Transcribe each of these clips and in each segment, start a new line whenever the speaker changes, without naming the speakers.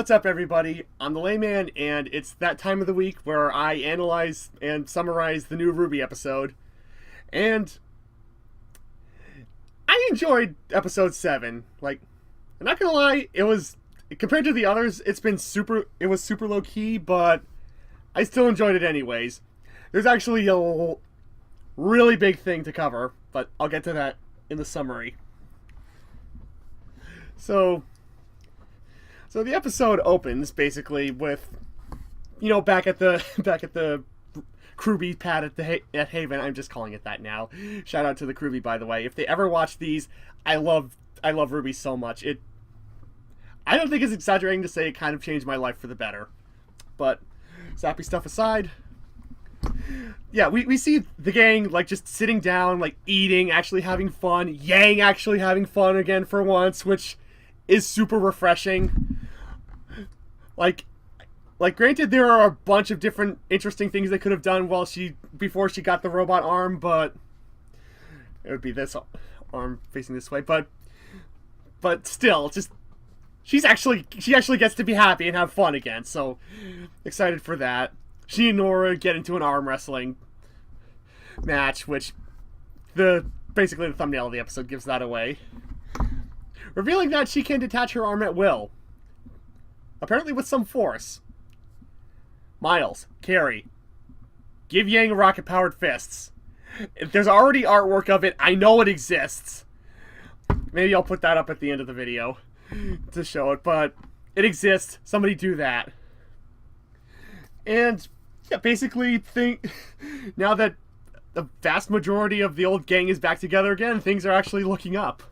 What's up, everybody? I'm the Layman, and it's that time of the week where I analyze and summarize the new RWBY episode. And I enjoyed episode 7. Like, I'm not gonna lie, it was, compared to the others, it was super low key, but I still enjoyed it anyways. There's actually a really big thing to cover, but I'll get to that in the summary. So the episode opens basically with, back at the RWBY pad at Haven. I'm just calling it that now. Shout out to the RWBY, by the way. If they ever watch these, I love RWBY so much. I don't think it's exaggerating to say it kind of changed my life for the better. But sappy stuff aside, yeah, we see the gang like just sitting down, like eating, actually having fun. Yang actually having fun again for once, which is super refreshing. Like granted, there are a bunch of different interesting things they could have done before she got the robot arm, but it would be this arm facing this way. But still, just she actually gets to be happy and have fun again. So excited for that. She and Nora get into an arm wrestling match, which basically the thumbnail of the episode gives that away, revealing that she can detach her arm at will, apparently with some force. Miles, Carrie, give Yang rocket-powered fists. There's already artwork of it. I know it exists. Maybe I'll put that up at the end of the video to show it, but it exists. Somebody do that. And yeah, basically now that the vast majority of the old gang is back together again, things are actually looking up.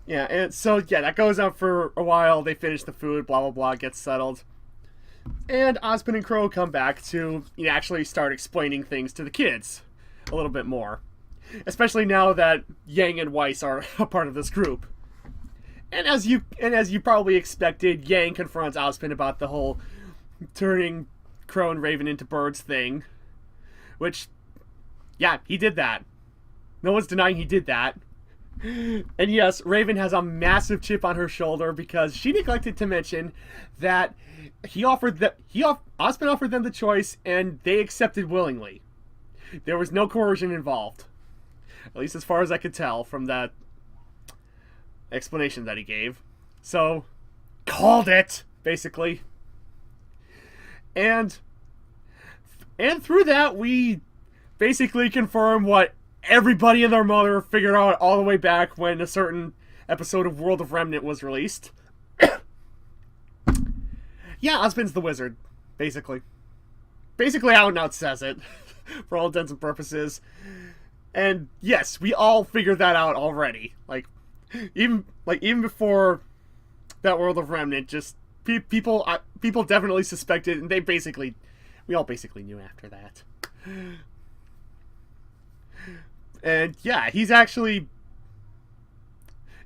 Yeah, and so, yeah, that goes on for a while. They finish the food, blah, blah, blah, gets settled. And Ozpin and Crow come back to actually start explaining things to the kids a little bit more. Especially now that Yang and Weiss are a part of this group. And as you probably expected, Yang confronts Ozpin about the whole turning Crow and Raven into birds thing. Which, yeah, he did that. No one's denying he did that. And yes, Raven has a massive chip on her shoulder because she neglected to mention that Ozpin offered them the choice and they accepted willingly. There was no coercion involved. At least as far as I could tell from that explanation that he gave. So, called it, basically. And through that, we basically confirm what everybody and their mother figured out all the way back when a certain episode of World of Remnant was released. Yeah, Ozpin's the wizard, basically. Basically, out and out says it, for all intents and purposes. And yes, we all figured that out already. Even before that World of Remnant, just people definitely suspected, and we all basically knew after that. And yeah, he's actually,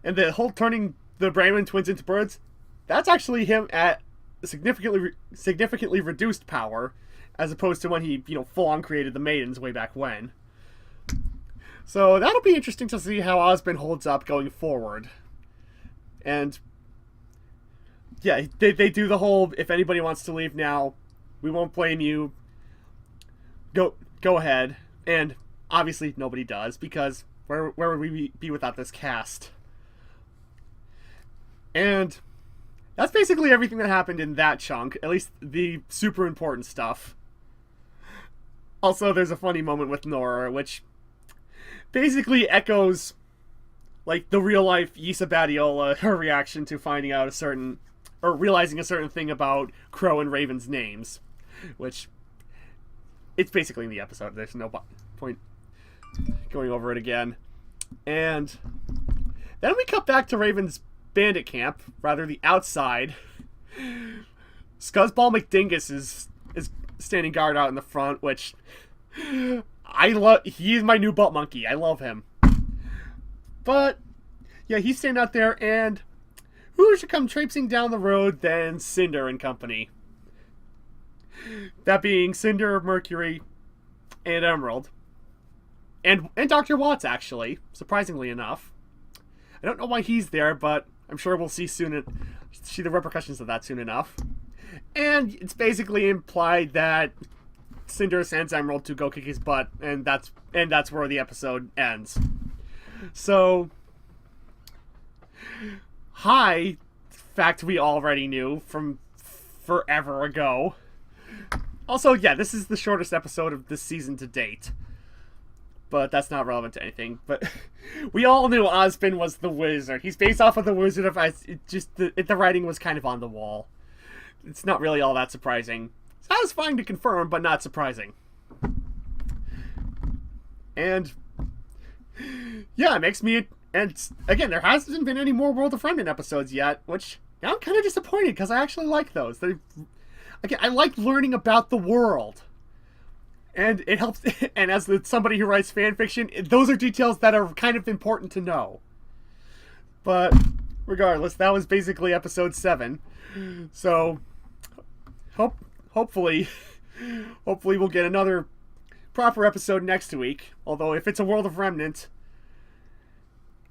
and the whole turning the Brayman twins into birds, that's actually him at significantly reduced power, as opposed to when he, full on created the maidens way back when. So that'll be interesting to see how Ozpin holds up going forward. And yeah, they do the whole, if anybody wants to leave now, we won't blame you. Go ahead. And obviously nobody does, because where would we be without this cast? And that's basically everything that happened in that chunk, at least the super important stuff. Also, there's a funny moment with Nora, which basically echoes the real life Ysa Badiola, her reaction to finding out realizing a certain thing about Crow and Raven's names, which it's basically in the episode. There's no point going over it again. And then we cut back to Raven's bandit camp, rather the outside. Scuzzball McDingus is standing guard out in the front, which he is my new butt monkey. I love him. But yeah, he's standing out there, and who should come traipsing down the road than Cinder and company? That being Cinder, Mercury, and Emerald. And Dr. Watts, actually, surprisingly enough. I don't know why he's there, but I'm sure we'll see the repercussions of that soon enough. And it's basically implied that Cinder sends Emerald to go kick his butt, and that's where the episode ends. So, fact we already knew from forever ago. Also, yeah, this is the shortest episode of this season to date. But that's not relevant to anything. But we all knew Ozpin was the wizard. He's based off of the Wizard of Oz. The writing was kind of on the wall. It's not really all that surprising. Satisfying to confirm, but not surprising. And yeah, it makes me. And again, there hasn't been any more World of Remnant episodes yet, which I'm kind of disappointed because I actually like those. Again, I like learning about the world. And it helps, and as somebody who writes fan fiction, those are details that are kind of important to know. But regardless, that was basically episode 7. So hopefully we'll get another proper episode next week. Although if it's a World of Remnant,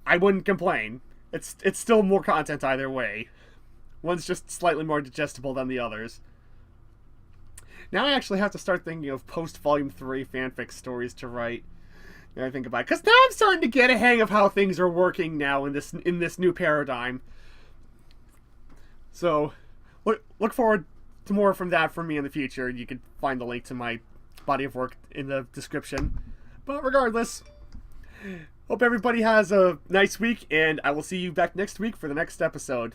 I wouldn't complain. It's still more content either way. One's just slightly more digestible than the others. Now I actually have to start thinking of post-Volume 3 fanfic stories to write. And I think about it. Because now I'm starting to get a hang of how things are working now in this new paradigm. So, look forward to more from that from me in the future. You can find the link to my body of work in the description. But regardless, hope everybody has a nice week, and I will see you back next week for the next episode.